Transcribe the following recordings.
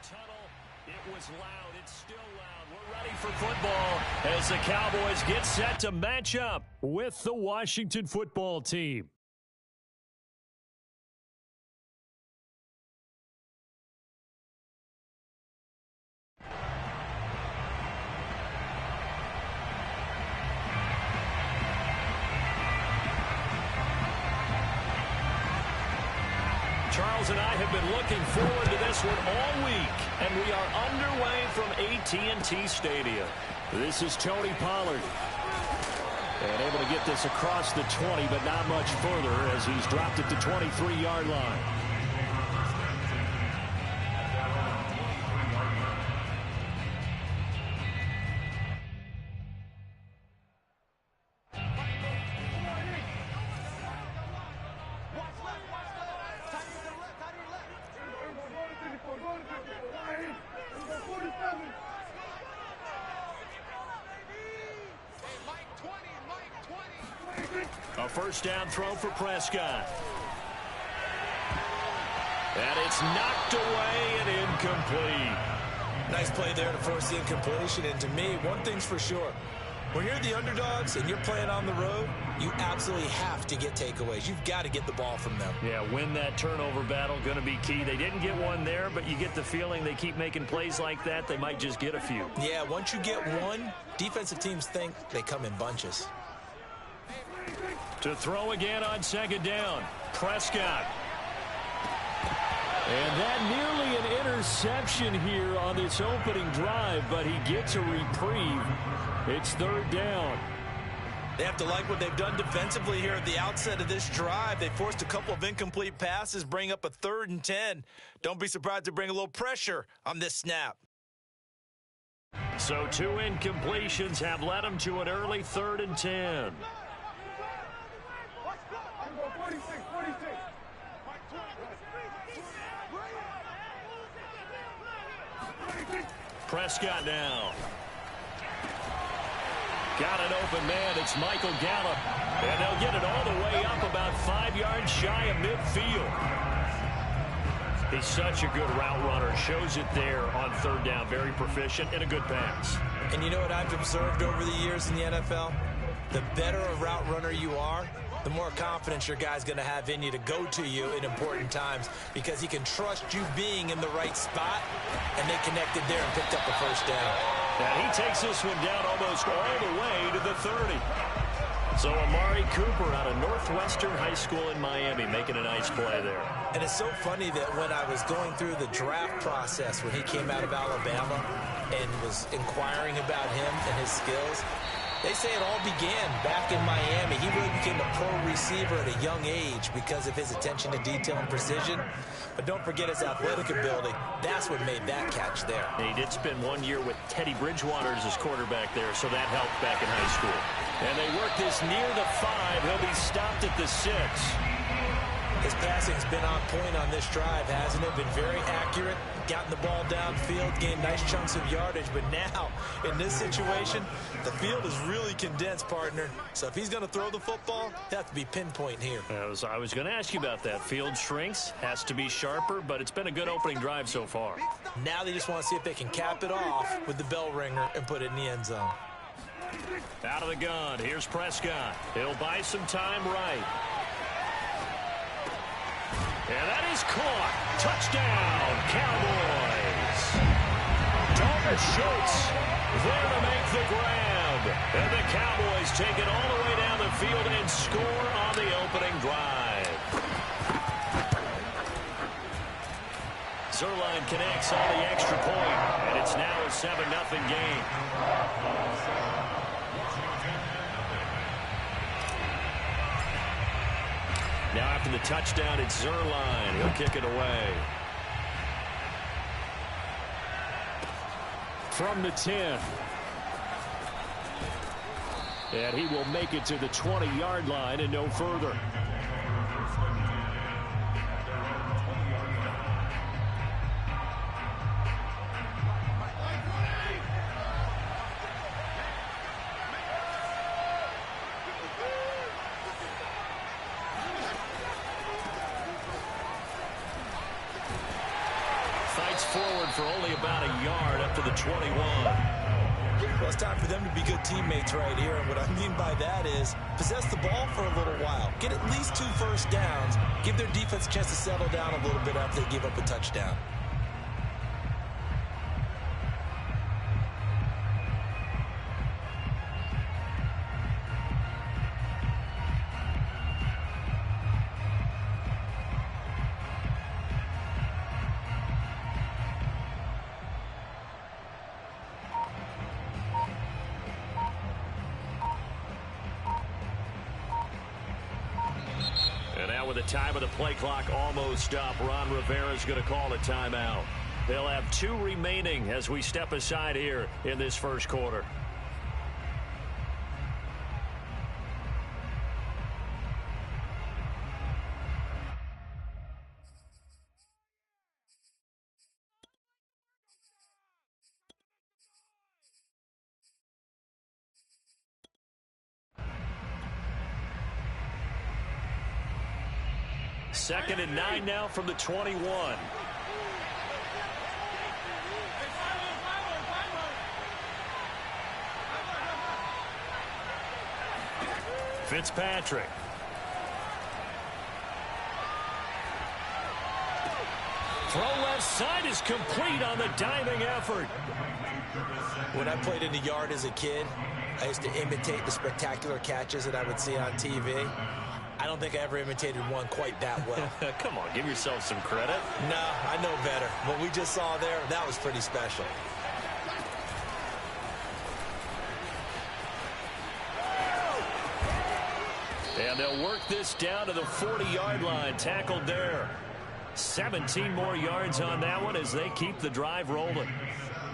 tunnel. It was loud. It's still loud. We're ready for football as the Cowboys get set to match up with the Washington football team. Charles and I have been looking forward to this one all week, and we are underway from AT&T Stadium. This is Tony Pollard. And able to get this across the 20, but not much further as he's dropped it to 23-yard line. A first down throw for Prescott. And it's knocked away and incomplete. Nice play there to force the incompletion. And to me, one thing's for sure. When you're the underdogs and you're playing on the road, you absolutely have to get takeaways. You've got to get the ball from them. Yeah, win that turnover battle, going to be key. They didn't get one there, but you get the feeling they keep making plays like that, they might just get a few. Yeah, once you get one, defensive teams think they come in bunches. To throw again on second down, Prescott. And that nearly an interception here on this opening drive, but he gets a reprieve. It's third down. They have to like what they've done defensively here at the outset of this drive. They forced a couple of incomplete passes, bring up a 3rd and 10. Don't be surprised to bring a little pressure on this snap. So 2 incompletions have led them to an early 3rd and 10. Prescott now. Got an open man. It's Michael Gallup. And they'll get it all the way up about 5 yards shy of midfield. He's such a good route runner. Shows it there on 3rd down. Very proficient and a good pass. And you know what I've observed over the years in the NFL? The better a route runner you are, the more confidence your guy's going to have in you to go to you in important times because he can trust you being in the right spot, and they connected there and picked up the first down. And he takes this one down almost all the way to the 30. So Amari Cooper out of Northwestern High School in Miami making a nice play there. And it's so funny that when I was going through the draft process when he came out of Alabama and was inquiring about him and his skills, they say it all began back in Miami. He really became a pro receiver at a young age because of his attention to detail and precision. But don't forget his athletic ability. That's what made that catch there. And he did spend 1 year with Teddy Bridgewater as his quarterback there, so that helped back in high school. And they work this near the 5. He'll be stopped at the 6. His passing's been on point on this drive, hasn't it? Been very accurate, gotten the ball downfield, gained nice chunks of yardage. But now, in this situation, the field is really condensed, partner. So if he's going to throw the football, it has to be pinpoint here. I was going to ask you about that. Field shrinks, has to be sharper, but it's been a good opening drive so far. Now they just want to see if they can cap it off with the bell ringer and put it in the end zone. Out of the gun, here's Prescott. He'll buy some time right. And that is caught. Touchdown, Cowboys. Dalton Schultz there to make the grab. And the Cowboys take it all the way down the field and score on the opening drive. Zerline connects on the extra point, and it's now a 7-0 game. Now after the touchdown, it's Zerline. He'll kick it away. From the 10. And he will make it to the 20-yard line and no further. forward for only about a yard up to the 21. Well, it's time for them to be good teammates right here. And what I mean by that is possess the ball for a little while. Get at least 2 first downs. Give their defense a chance to settle down a little bit after they give up a touchdown. And now with the time of the play clock almost up, Ron Rivera's going to call a timeout. They'll have 2 remaining as we step aside here in this first quarter. Second and 9 now from the 21. Fitzpatrick. Throw left side is complete on the diving effort. When I played in the yard as a kid, I used to imitate the spectacular catches that I would see on TV. I don't think I ever imitated one quite that well. Come on, give yourself some credit. No, I know better. What we just saw there, that was pretty special. And they'll work this down to the 40-yard line. Tackled there. 17 more yards on that one as they keep the drive rolling.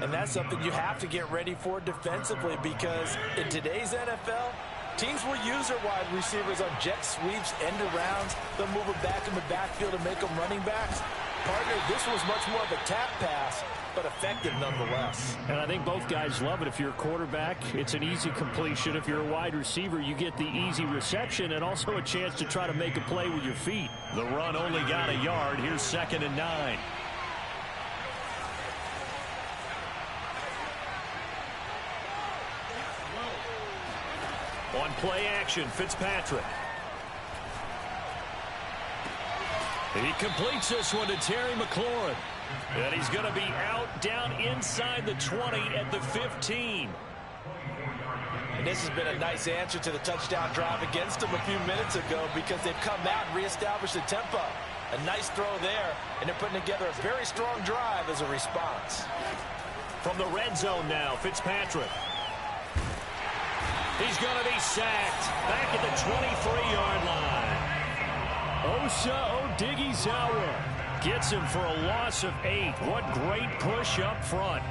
And that's something you have to get ready for defensively, because in today's NFL, teams will use their wide receivers on jet sweeps, end arounds. They'll move them back in the backfield and make them running backs. Partner, this was much more of a tap pass, but effective nonetheless. And I think both guys love it. If you're a quarterback, it's an easy completion. If you're a wide receiver, you get the easy reception and also a chance to try to make a play with your feet. The run only got a yard. Here's 2nd and 9. On play action, Fitzpatrick. He completes this one to Terry McLaurin. And he's going to be out down inside the 20 at the 15. And this has been a nice answer to the touchdown drive against them a few minutes ago, because they've come out and reestablished the tempo. A nice throw there, and they're putting together a very strong drive as a response. From the red zone now, Fitzpatrick. He's going to be sacked back at the 23-yard line. Osa Odighizuwa gets him for a loss of 8. What great push up front.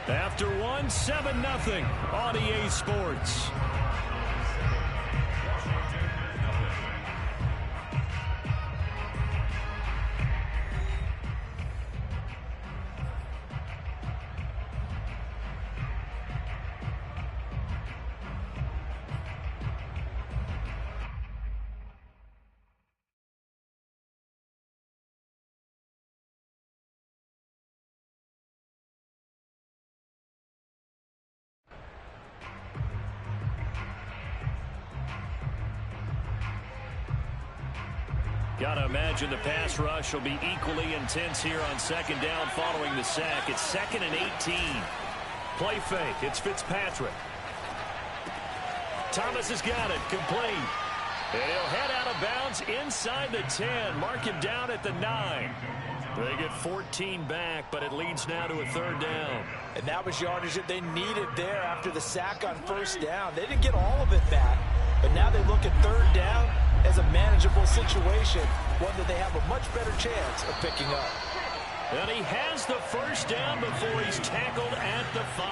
After one, 7-0 on EA Sports. Got to imagine the pass rush will be equally intense here on 2nd down following the sack. It's 2nd and 18. Play fake. It's Fitzpatrick. Thomas has got it. Complete. And he'll head out of bounds inside the 10. Mark him down at the 9. They get 14 back, but it leads now to a 3rd down. And that was yardage that they needed there after the sack on 1st down. They didn't get all of it back, but now they look at 3rd down. as a manageable situation, one that they have a much better chance of picking up. And he has the first down before he's tackled at the 5.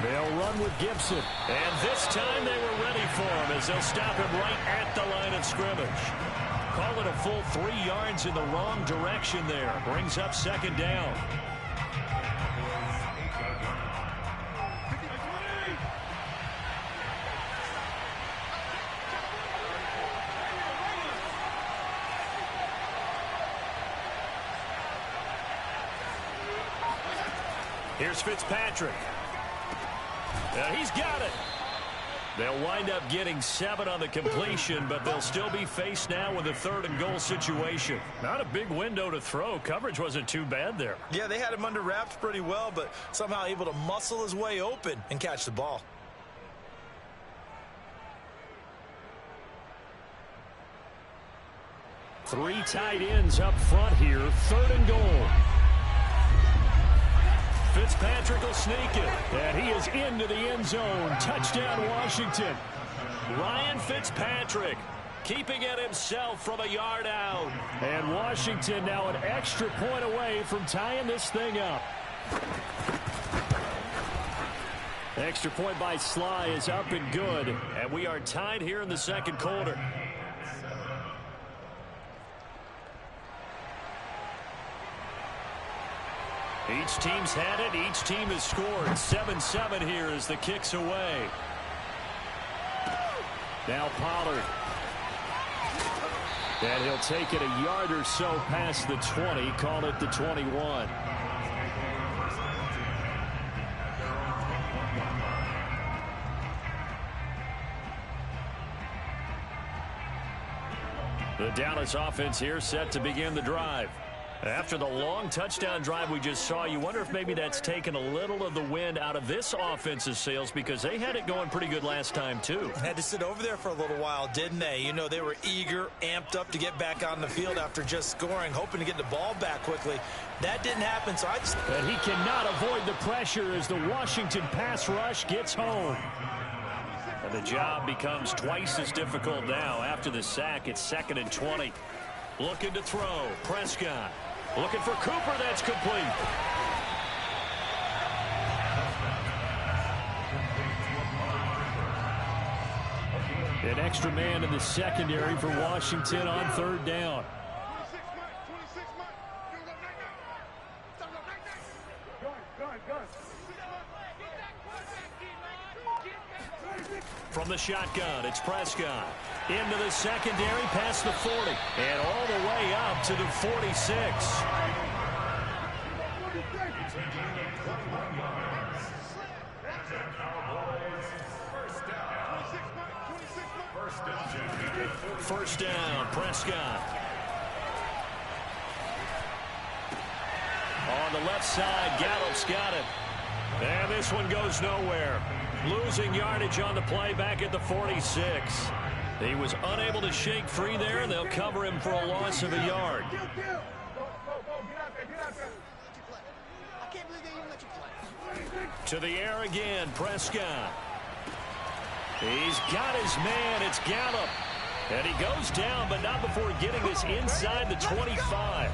They'll run with Gibson. And this time they were ready for him as they'll stop him right at the line of scrimmage. Call it a full 3 yards in the wrong direction there. Brings up second down. Here's Fitzpatrick. He's got it. They'll wind up getting 7 on the completion, but they'll still be faced now with a 3rd and goal situation. Not a big window to throw. Coverage wasn't too bad there. Yeah, they had him under wraps pretty well, but somehow able to muscle his way open and catch the ball. Three tight ends up front here. 3rd and goal. Fitzpatrick will sneak it, and he is into the end zone. Touchdown, Washington. Ryan Fitzpatrick keeping it himself from a yard out. And Washington now an extra point away from tying this thing up. Extra point by Sly is up and good, and we are tied here in the second quarter. Each team's had it. Each team has scored. 7-7 here as the kick's away. Now Pollard. And he'll take it a yard or so past the 20. Call it the 21. The Dallas offense here set to begin the drive. After the long touchdown drive we just saw, you wonder if maybe that's taken a little of the wind out of this offense's sails because they had it going pretty good last time, too. Had to sit over there for a little while, didn't they? You know, they were eager, amped up to get back on the field after just scoring, hoping to get the ball back quickly. That didn't happen, so I just... And he cannot avoid the pressure as the Washington pass rush gets home. And the job becomes twice as difficult now. After the sack, it's 2nd and 20. Looking to throw. Prescott. Looking for Cooper. That's complete. An extra man in the secondary for Washington on 3rd down. From the shotgun, it's Prescott. Into the secondary, past the 40. And all the way up to the 46. First down, Prescott. On the left side, Gallup's got it. And this one goes nowhere. Losing yardage on the play back at the 46. He was unable to shake free there, and they'll cover him for a loss of a yard. To the air again, Prescott. He's got his man. It's Gallup. And he goes down, but not before getting this inside the 25.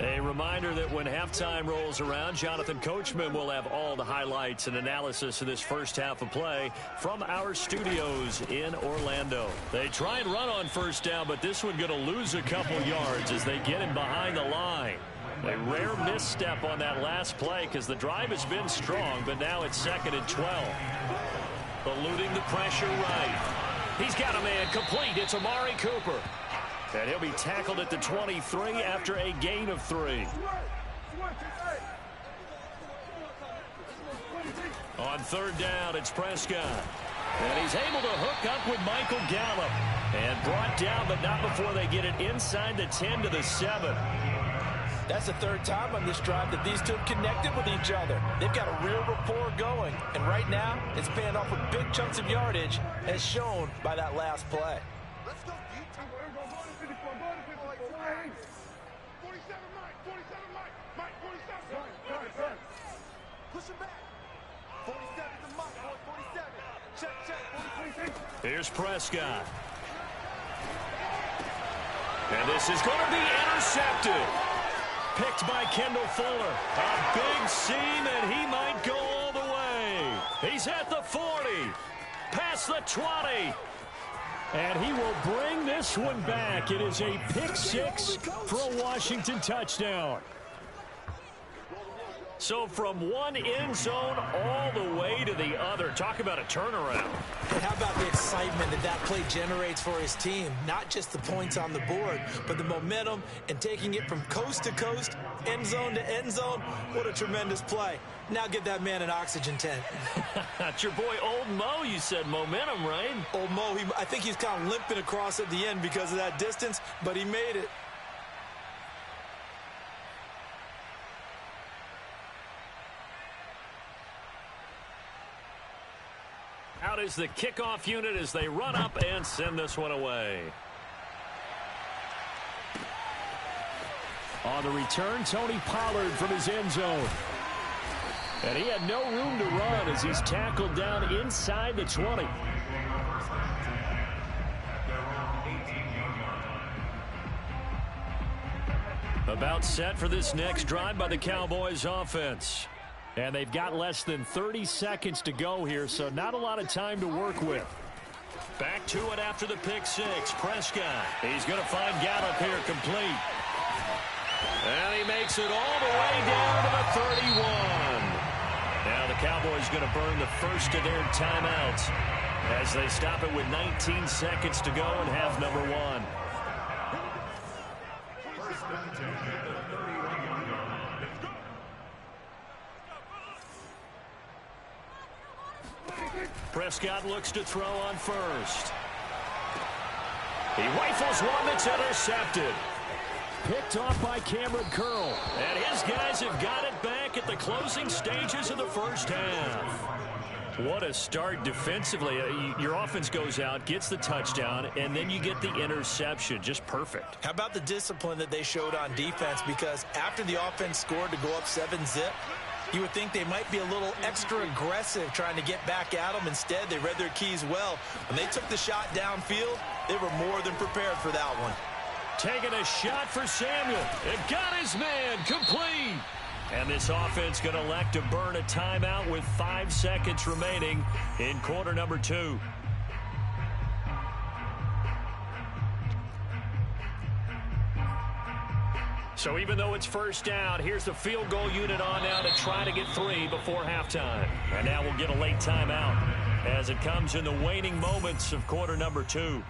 A reminder that when halftime rolls around, Jonathan Coachman will have all the highlights and analysis of this first half of play from our studios in Orlando. They try and run on first down, but this one going to lose a couple yards as they get him behind the line. A rare misstep on that last play because the drive has been strong, but now it's 2nd and 12. Eluding the pressure right. He's got a man complete. It's Amari Cooper. And he'll be tackled at the 23 after a gain of 3. On 3rd down, it's Prescott. And he's able to hook up with Michael Gallup. And brought down, but not before they get it inside the 10 to the 7. That's the 3rd time on this drive that these two have connected with each other. They've got a real rapport going. And right now, it's paying off with big chunks of yardage, as shown by that last play. Here's Prescott. And this is going to be intercepted. Picked by Kendall Fuller. A big seam, and he might go all the way. He's at the 40. Past the 20. And he will bring this one back. It is a pick six for a Washington touchdown. So from one end zone all the way to the other. Talk about a turnaround. And how about the excitement that play generates for his team? Not just the points on the board, but the momentum and taking it from coast to coast, end zone to end zone. What a tremendous play. Now give that man an oxygen tent. That's your boy Old Mo. You said momentum, right? Old Mo, I think he's kind of limping across at the end because of that distance, but he made it. Out is the kickoff unit as they run up and send this one away. On the return, Tony Pollard from his end zone. And he had no room to run as he's tackled down inside the 20. About set for this next drive by the Cowboys offense. And they've got less than 30 seconds to go here, so not a lot of time to work with. Back to it after the pick six. Prescott. He's going to find Gallup here complete. And he makes it all the way down to the 31. Now the Cowboys going to burn the first of their timeouts as they stop it with 19 seconds to go in half number one. Prescott looks to throw on first. He rifles one that's intercepted. Picked off by Cameron Curl. And his guys have got it back at the closing stages of the first half. What a start defensively. Your offense goes out, gets the touchdown, and then you get the interception. Just perfect. How about the discipline that they showed on defense? Because after the offense scored to go up 7-zip, you would think they might be a little extra aggressive trying to get back at them. Instead, they read their keys well. When they took the shot downfield, they were more than prepared for that one. Taking a shot for Samuel. It got his man complete. And this offense going to elect to burn a timeout with 5 seconds remaining in quarter number 2. So even though it's first down, here's the field goal unit on now to try to get 3 before halftime. And now we'll get a late timeout as it comes in the waning moments of quarter number 2.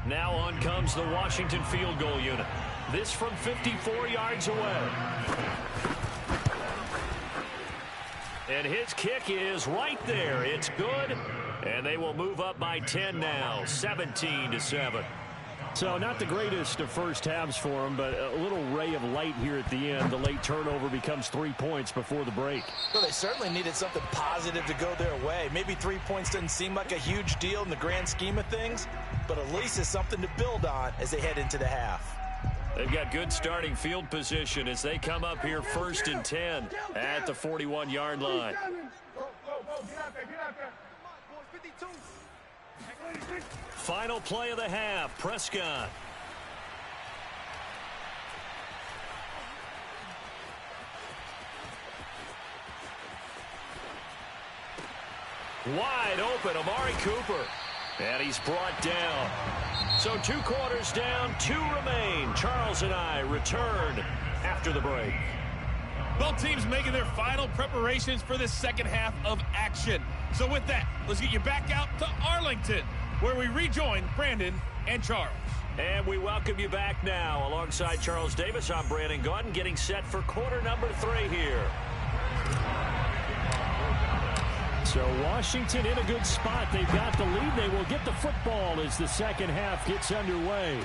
Now on comes the Washington field goal unit. This from 54 yards away. And his kick is right there. It's good. And they will move up by 10 now, 17-7. So not the greatest of first halves for them, but a little ray of light here at the end. The late turnover becomes 3 points before the break. Well, they certainly needed something positive to go their way. Maybe 3 points doesn't seem like a huge deal in the grand scheme of things, but at least it's something to build on as they head into the half. They've got good starting field position as they come up here 1st and 10 at the 41-yard line. Final play of the half, Prescott. Wide open, Amari Cooper. And he's brought down. So 2 quarters down, 2 remain. Charles and I return after the break. Both teams making their final preparations for the second half of action. So with that, let's get you back out to Arlington, where we rejoin Brandon and Charles. And we welcome you back now. Alongside Charles Davis, I'm Brandon Gaudin, getting set for quarter number 3 here. So Washington in a good spot. They've got the lead. They will get the football as the second half gets underway.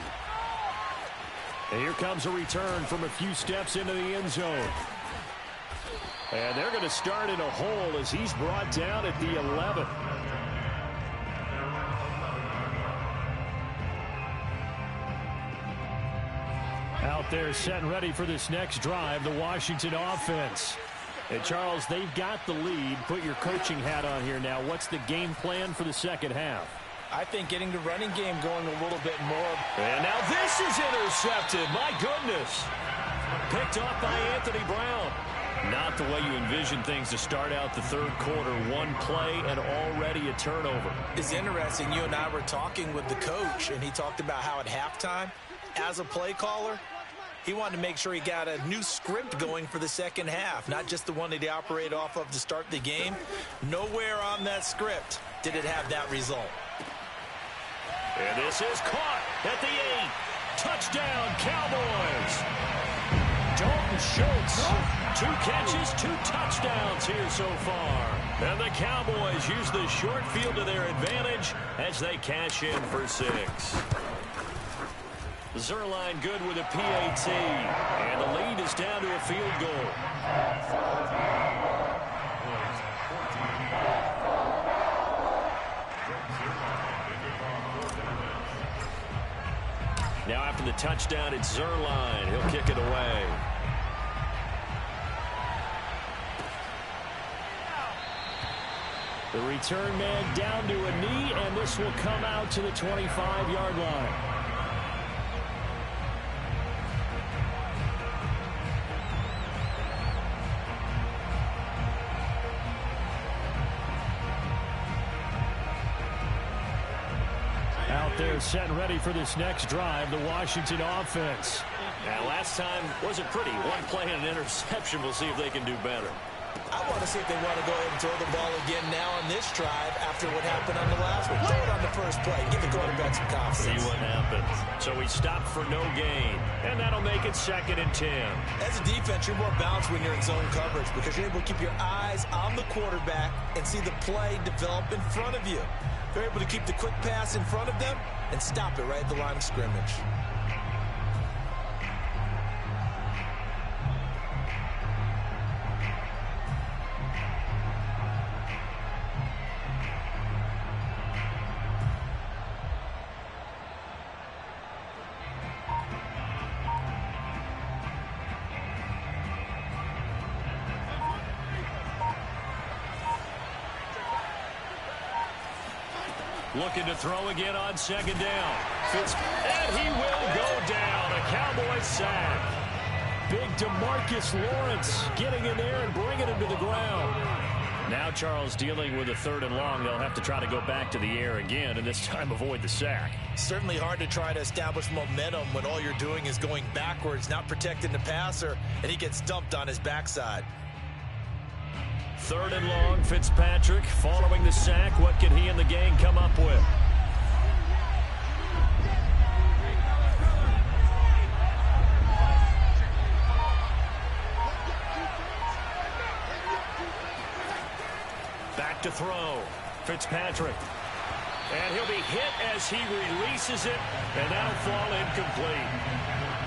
And here comes a return from a few steps into the end zone. And they're going to start in a hole as he's brought down at the 11. Out there set and ready for this next drive, the Washington offense. And Charles, they've got the lead. Put your coaching hat on here now. What's the game plan for the second half? I think getting the running game going a little bit more. And now this is intercepted. My goodness. Picked off by Anthony Brown. Not the way you envision things to start out the third quarter. One play and already a turnover. It's interesting. You and I were talking with the coach, and he talked about how at halftime, as a play caller, he wanted to make sure he got a new script going for the second half, not just the one that he operated off of to start the game. Nowhere on that script did it have that result. And this is caught at the 8. Touchdown, Cowboys. Dalton Schultz, 2 catches, 2 touchdowns here so far. And the Cowboys use the short field to their advantage as they cash in for 6. Zerline good with a PAT. And the lead is down to a field goal. Now after the touchdown, it's Zerline. He'll kick it away. The return man down to a knee, and this will come out to the 25-yard line. Out there set and ready for this next drive, the Washington offense. Now, last time wasn't pretty. 1 play and an interception. We'll see if they can do better. I want to see if they want to go ahead and throw the ball again now on this drive after what happened on the last one. Throw it on the first play. Give the quarterback some confidence. See what happens. So he stopped for no gain, and that'll make it 2nd and 10. As a defense, you're more balanced when you're in zone coverage because you're able to keep your eyes on the quarterback and see the play develop in front of you. They're able to keep the quick pass in front of them and stop it right at the line of scrimmage. Looking to throw again on 2nd down. And he will go down. A Cowboy sack. Big DeMarcus Lawrence getting in there and bringing him to the ground. Now Charles dealing with a 3rd and long. They'll have to try to go back to the air again and this time avoid the sack. Certainly hard to try to establish momentum when all you're doing is going backwards, not protecting the passer, and he gets dumped on his backside. 3rd and long, Fitzpatrick following the sack. What can he and the gang come up with? Back to throw. Fitzpatrick. And he'll be hit as he releases it, and that'll fall incomplete.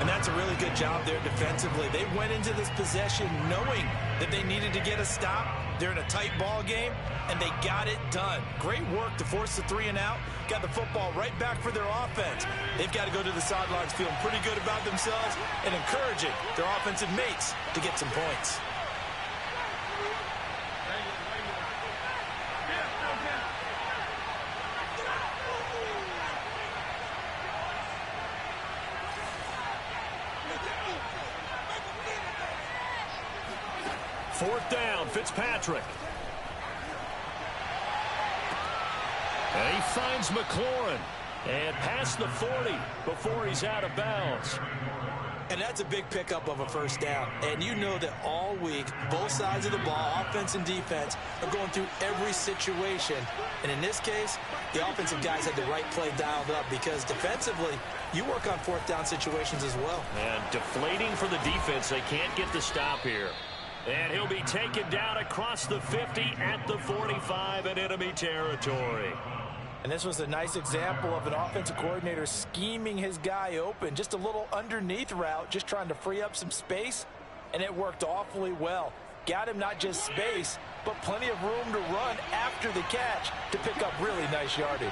And that's a really good job there defensively. They went into this possession knowing that they needed to get a stop. They're in a tight ball game, and they got it done. Great work to force the 3 and out. Got the football right back for their offense. They've got to go to the sidelines feeling pretty good about themselves and encouraging their offensive mates to get some points. Fourth down, Fitzpatrick. And he finds McLaurin. And past the 40 before he's out of bounds. And that's a big pickup of a 1st down. And you know that all week, both sides of the ball, offense and defense, are going through every situation. And in this case, the offensive guys had the right play dialed up because defensively, you work on 4th down situations as well. And deflating for the defense. They can't get the stop here. And he'll be taken down across the 50 at the 45 in enemy territory. And this was a nice example of an offensive coordinator scheming his guy open. Just a little underneath route, just trying to free up some space, and it worked awfully well. got him not just space, but plenty of room to run after the catch to pick up really nice yardage.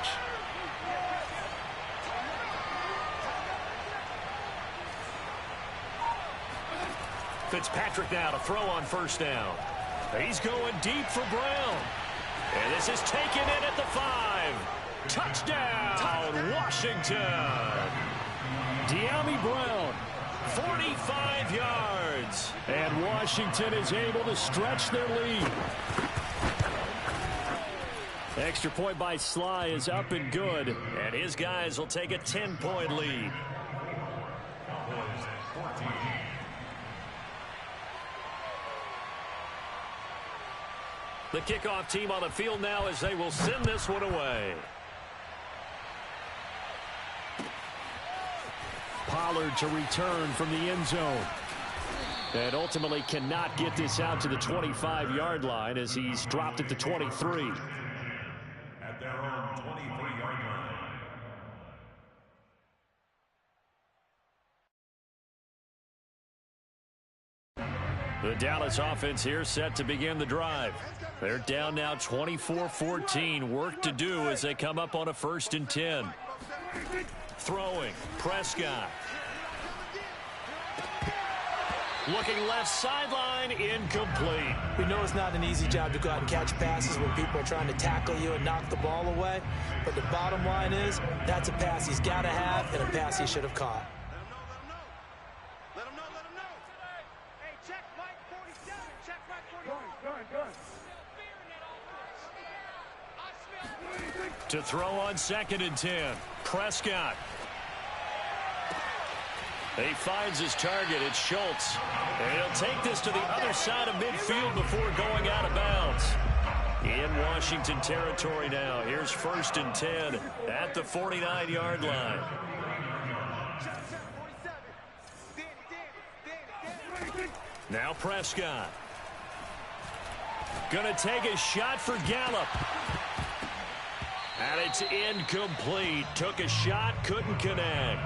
Fitzpatrick now to throw on first down. He's going deep for Brown. And this is taken in at the 5. Touchdown, Washington. De'Ami Brown, 45 yards. And Washington is able to stretch their lead. Extra point by Sly is up and good. And his guys will take a 10-point lead. The kickoff team on the field now as they will send this one away. Pollard to return from the end zone. And ultimately cannot get this out to the 25-yard line as he's dropped at the 23. At their own 23-yard line. The Dallas offense here set to begin the drive. They're down now 24-14. Work to do as they come up on a 1st and 10. Throwing, Prescott. Looking left sideline, incomplete. We know it's not an easy job to go out and catch passes when people are trying to tackle you and knock the ball away. But the bottom line is, that's a pass he's got to have and a pass he should have caught. Let him know. Hey, check Mike 47. Check Mike 47. To throw on 2nd and 10. Prescott. He finds his target. It's Schultz. And he'll take this to the other side of midfield before going out of bounds. In Washington territory now. Here's 1st and 10 at the 49-yard line. Now Prescott. Gonna take a shot for Gallup. And it's incomplete. Took a shot, couldn't connect.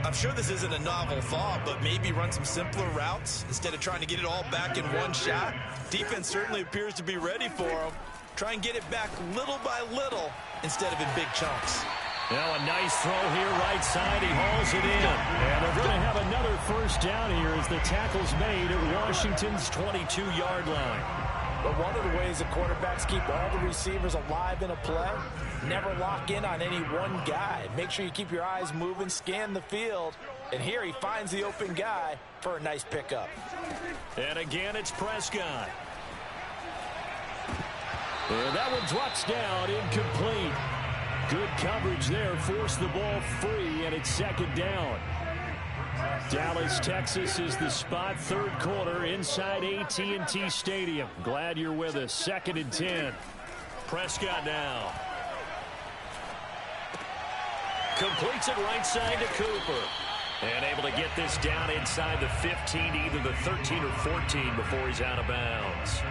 I'm sure this isn't a novel thought, but maybe run some simpler routes instead of trying to get it all back in one shot. Defense certainly appears to be ready for him. Try and get it back little by little instead of in big chunks. Now a nice throw here, right side. He hauls it in. And they're going to have another 1st down here as the tackle's made at Washington's 22-yard line. But one of the ways the quarterbacks keep all the receivers alive in a play, never lock in on any one guy. Make sure you keep your eyes moving, scan the field. And here he finds the open guy for a nice pickup. And again, it's Prescott. And that one drops down, incomplete. Good coverage there, forced the ball free, and it's 2nd down. Dallas, Texas is the spot, 3rd quarter inside AT&T Stadium. Glad you're with us. 2nd and 10. Prescott now. Completes it right side to Cooper. And able to get this down inside the 15, either the 13 or 14 before he's out of bounds.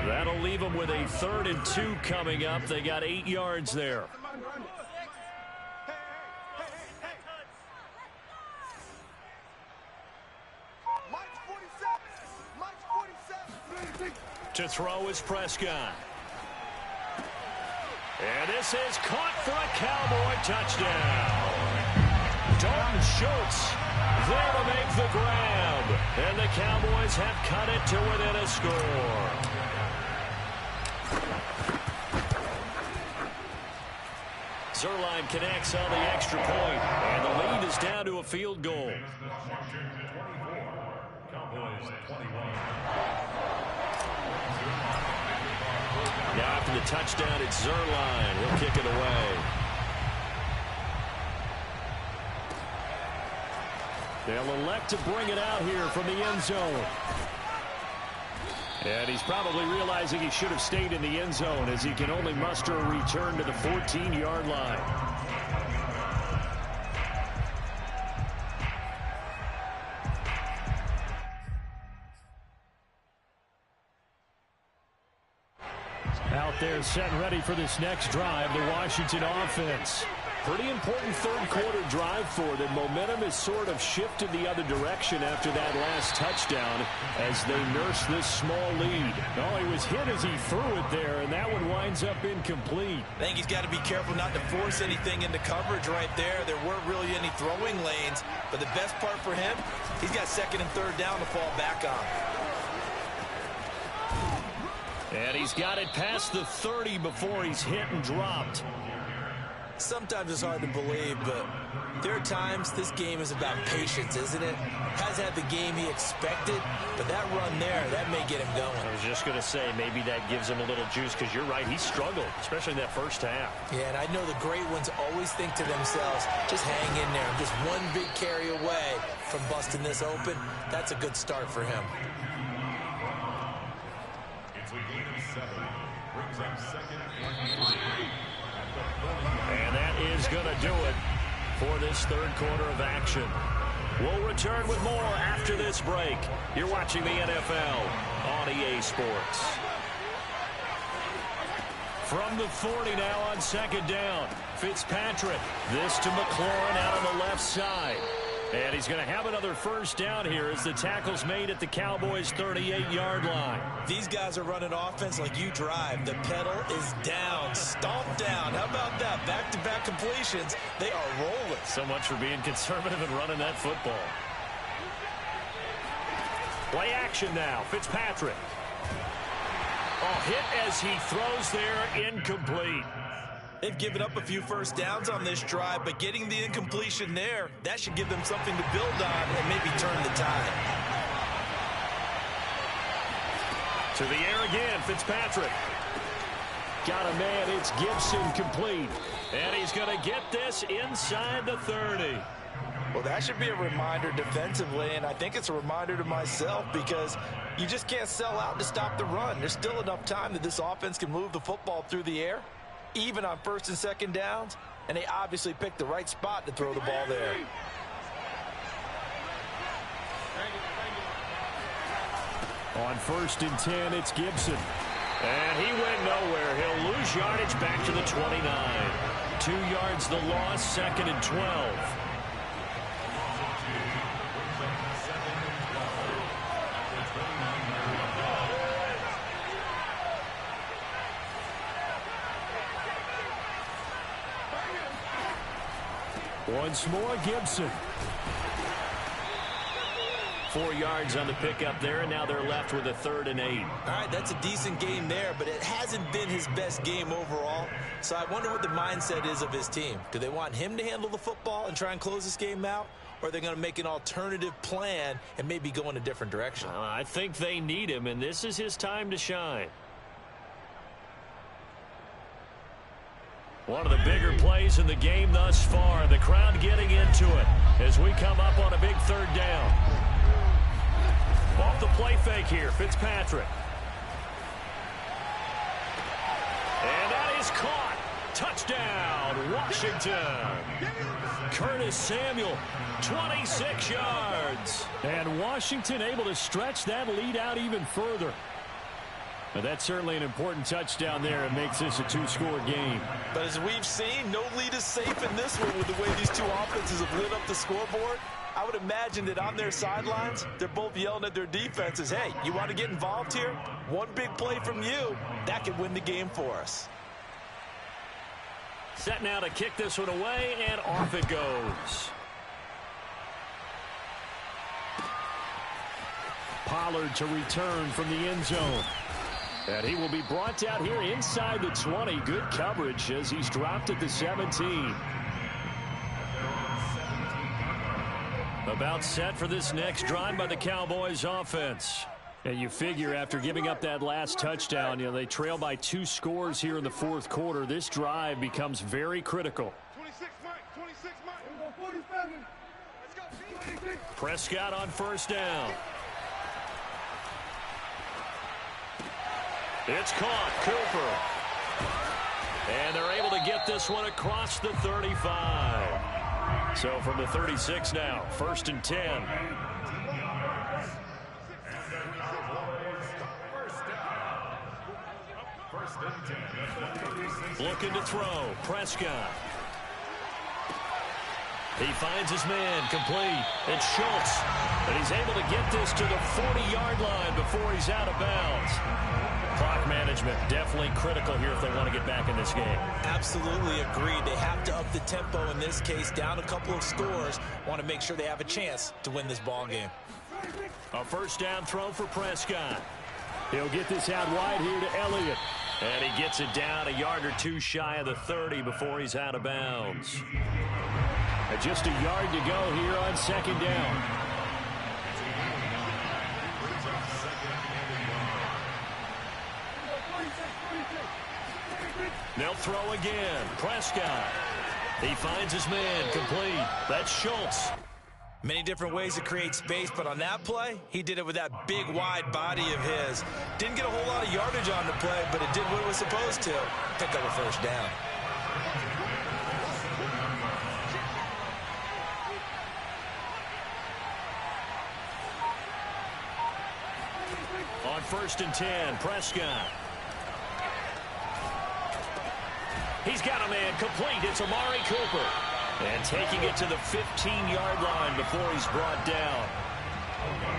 That'll leave them with a 3rd and 2 coming up. They got 8 yards there. To throw is Prescott. And this is caught for a Cowboy touchdown. Dalton Schultz there to make the grab. And the Cowboys have cut it to within a score. Zerline connects on the extra point. And the lead is down to a field goal. Cowboys 21. Now after the touchdown, it's Zerline. He'll kick it away. They'll elect to bring it out here from the end zone. And he's probably realizing he should have stayed in the end zone as he can only muster a return to the 14-yard line. Out there set and ready for this next drive, the Washington offense. Pretty important third-quarter drive for them. Momentum has sort of shifted the other direction after that last touchdown as they nurse this small lead. Oh, he was hit as he threw it there, and that one winds up incomplete. I think he's got to be careful not to force anything into coverage right there. There weren't really any throwing lanes, but the best part for him, he's got second and third down to fall back on. And he's got it past the 30 before he's hit and dropped. Sometimes it's hard to believe, but there are times this game is about patience, isn't it? Has had the game he expected, but that run there, that may get him going. I was just going to say, maybe that gives him a little juice, because you're right, he struggled, especially in that first half. Yeah, and I know the great ones always think to themselves, just hang in there. Just one big carry away from busting this open. That's a good start for him. It's a gain of 7. Brings up second and 3. And that is going to do it for this third quarter of action. We'll return with more after this break. You're watching the NFL on EA Sports. From the 40 now on second down. Fitzpatrick. This to McLaurin out on the left side. And he's going to have another first down here as the tackle's made at the Cowboys' 38-yard line. These guys are running offense like you drive. The pedal is down, stomped down. How about that? Back-to-back completions. They are rolling. So much for being conservative and running that football. Play action now. Fitzpatrick. Oh, hit as he throws there, incomplete. They've given up a few first downs on this drive, but getting the incompletion there, that should give them something to build on and maybe turn the tide. To the air again, Fitzpatrick. Got a man, it's Gibson complete. And he's going to get this inside the 30. Well, that should be a reminder defensively, and I think it's a reminder to myself because you just can't sell out to stop the run. There's still enough time that this offense can move the football through the air, even on first and second downs, and they obviously picked the right spot to throw the ball there. On first and 10, it's Gibson. And he went nowhere. He'll lose yardage back to the 29. 2 yards the loss, second and 12. Once more, Gibson. 4 yards on the pickup there, and now they're left with a 3rd and 8. All right, that's a decent game there, but it hasn't been his best game overall. So I wonder what the mindset is of his team. Do they want him to handle the football and try and close this game out? Or are they going to make an alternative plan and maybe go in a different direction? I think they need him, and this is his time to shine. One of the bigger plays in the game thus far. The crowd getting into it as we come up on a big 3rd down. Off the play fake here, Fitzpatrick. And that is caught. Touchdown, Washington. Curtis Samuel, 26 yards. And Washington able to stretch that lead out even further. But that's certainly an important touchdown there. It makes this a 2-score game. But as we've seen, no lead is safe in this one with the way these two offenses have lit up the scoreboard. I would imagine that on their sidelines, they're both yelling at their defenses, hey, you want to get involved here? One big play from you, that could win the game for us. Set now to kick this one away, and off it goes. Pollard to return from the end zone. And he will be brought down here inside the 20. Good coverage as he's dropped at the 17. About set for this next drive by the Cowboys offense. And you figure after giving up that last touchdown, they trail by 2 scores here in the 4th quarter. This drive becomes very critical. 26, Mike. 26, Mike. Let's go. Prescott on first down. It's caught, Cooper. And they're able to get this one across the 35. So from the 36 now, 1st and 10. Looking to throw, Prescott. He finds his man complete. It's Schultz. And he's able to get this to the 40-yard line before he's out of bounds. Clock management definitely critical here if they want to get back in this game. Absolutely agreed. They have to up the tempo in this case, down a couple of scores. Want to make sure they have a chance to win this ball game. A first down throw for Prescott. He'll get this out wide here to Elliott. And he gets it down a yard or two shy of the 30 before he's out of bounds. And just a yard to go here on second down. They'll throw again. Prescott. He finds his man complete. That's Schultz. Many different ways to create space, but on that play, he did it with that big, wide body of his. Didn't get a whole lot of yardage on the play, but it did what it was supposed to. Pick up a first down. On 1st and 10, Prescott. He's got a man complete. It's Amari Cooper. And taking it to the 15-yard line before he's brought down.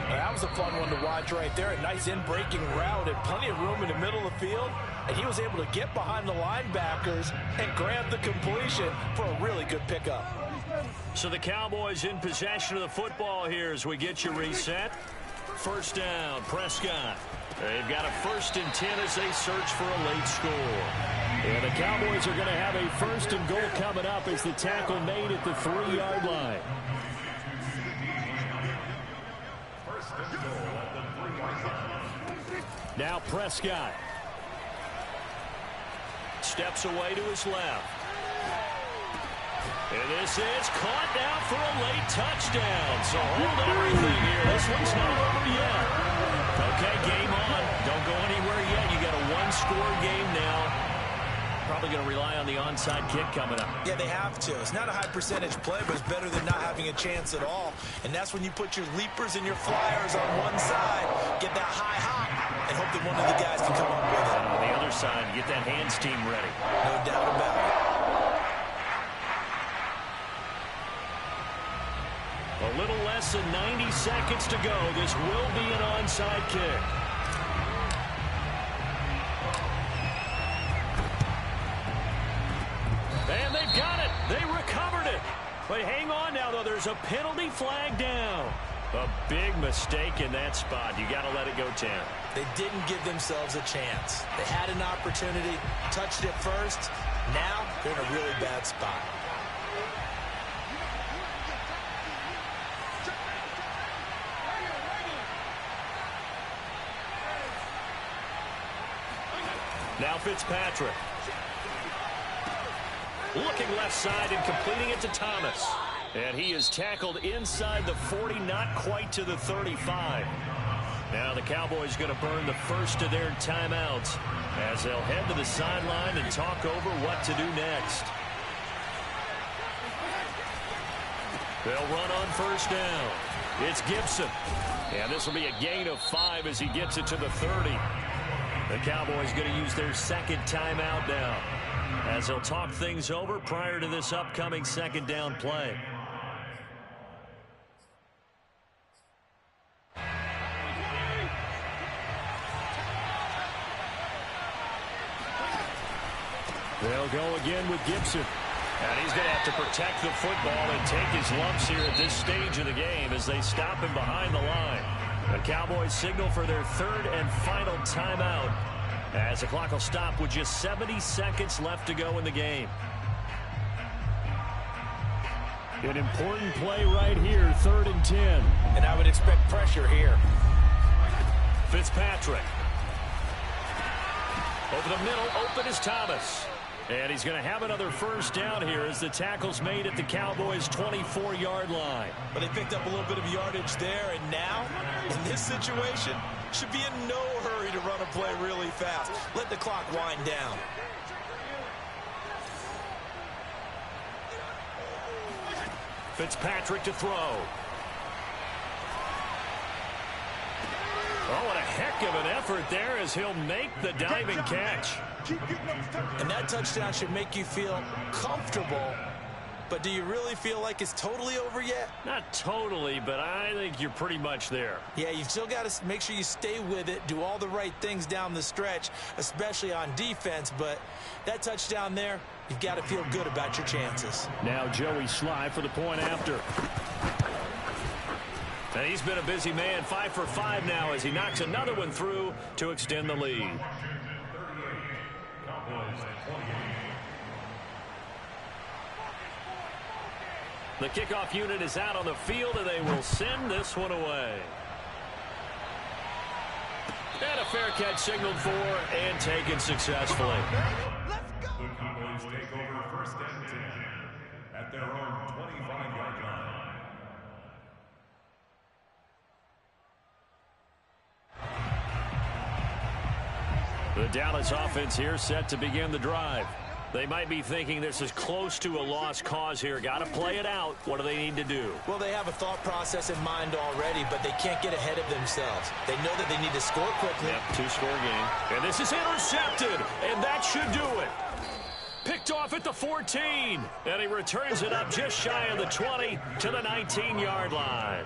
That was a fun one to watch right there. A nice in-breaking route and plenty of room in the middle of the field. And he was able to get behind the linebackers and grab the completion for a really good pickup. So the Cowboys in possession of the football here as we get you reset. First down, Prescott. They've got a 1st and 10 as they search for a late score. And the Cowboys are going to have a 1st and goal coming up as the tackle made at the 3-yard line. Now Prescott. Steps away to his left. And this is caught down for a late touchdown. So hold everything here. This one's not over yet. Okay, game on. Don't go anywhere yet. You got a one-score game now. Probably going to rely on the onside kick coming up. Yeah, they have to. It's not a high percentage play, but it's better than not having a chance at all. And that's when you put your leapers and your flyers on one side, get that high hop, and hope that one of the guys can come up with it. And on the other side, get that hands team ready. No doubt about it. A little less than 90 seconds to go. This will be an onside kick. And they've got it. They recovered it. But hang on now, though. There's a penalty flag down. A big mistake in that spot. You got to let it go 10. They didn't give themselves a chance. They had an opportunity, touched it first. Now they're in a really bad spot. Now Fitzpatrick. Looking left side and completing it to Thomas. And he is tackled inside the 40, not quite to the 35. Now the Cowboys going to burn the first of their timeouts as they'll head to the sideline and talk over what to do next. They'll run on first down. It's Gibson. And this will be a gain of 5 as he gets it to the 30. The Cowboys going to use their second timeout now as they'll talk things over prior to this upcoming second down play. They'll go again with Gibson. And he's going to have to protect the football and take his lumps here at this stage of the game as they stop him behind the line. The Cowboys signal for their third and final timeout as the clock will stop with just 70 seconds left to go in the game. An important play right here, 3rd and 10. And I would expect pressure here. Fitzpatrick. Over the middle, open is Thomas. And he's going to have another first down here as the tackle's made at the Cowboys' 24-yard line. But they picked up a little bit of yardage there, and now, in this situation, should be in no hurry to run a play really fast. Let the clock wind down. Fitzpatrick to throw. Oh, what a heck of an effort there as he'll make the diving catch. And that touchdown should make you feel comfortable but do you really feel like it's totally over yet? Not totally, but I think you're pretty much there. Yeah, you've still got to make sure you stay with it, do all the right things down the stretch, especially on defense, but that touchdown there, you've got to feel good about your chances. Now Joey Sly for the point after. And he's been a busy man, 5 for 5 now as he knocks another one through to extend the lead. The kickoff unit is out on the field, and they will send this one away. And a fair catch signaled for and taken successfully. The Cowboys take over first and 10 at their own 25-yard line. The Dallas offense here set to begin the drive. They might be thinking this is close to a lost cause here. Got to play it out. What do they need to do? Well, they have a thought process in mind already, but they can't get ahead of themselves. They know that they need to score quickly. Yep, 2-score game. And this is intercepted, and that should do it. Picked off at the 14, and he returns it up just shy of the 20 to the 19-yard line.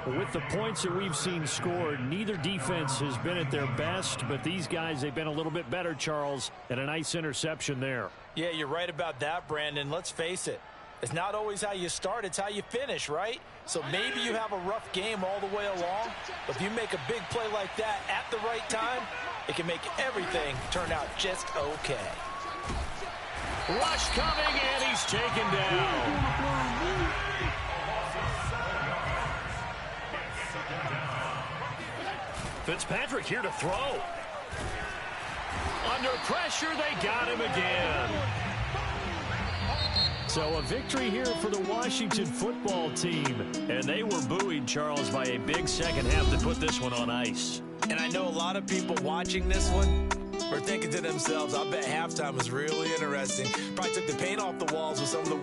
With the points that we've seen scored, neither defense has been at their best, but these guys, they've been a little bit better, Charles, and a nice interception there. Yeah, you're right about that, Brandon. Let's face it. It's not always how you start, it's how you finish, right? So maybe you have a rough game all the way along, but if you make a big play like that at the right time, it can make everything turn out just okay. Rush coming, and he's taken down. Fitzpatrick here to throw. Under pressure, they got him again. So a victory here for the Washington football team. And they were buoyed, Charles, by a big second half to put this one on ice. And I know a lot of people watching this one are thinking to themselves, I bet halftime was really interesting. Probably took the paint off the walls with some of the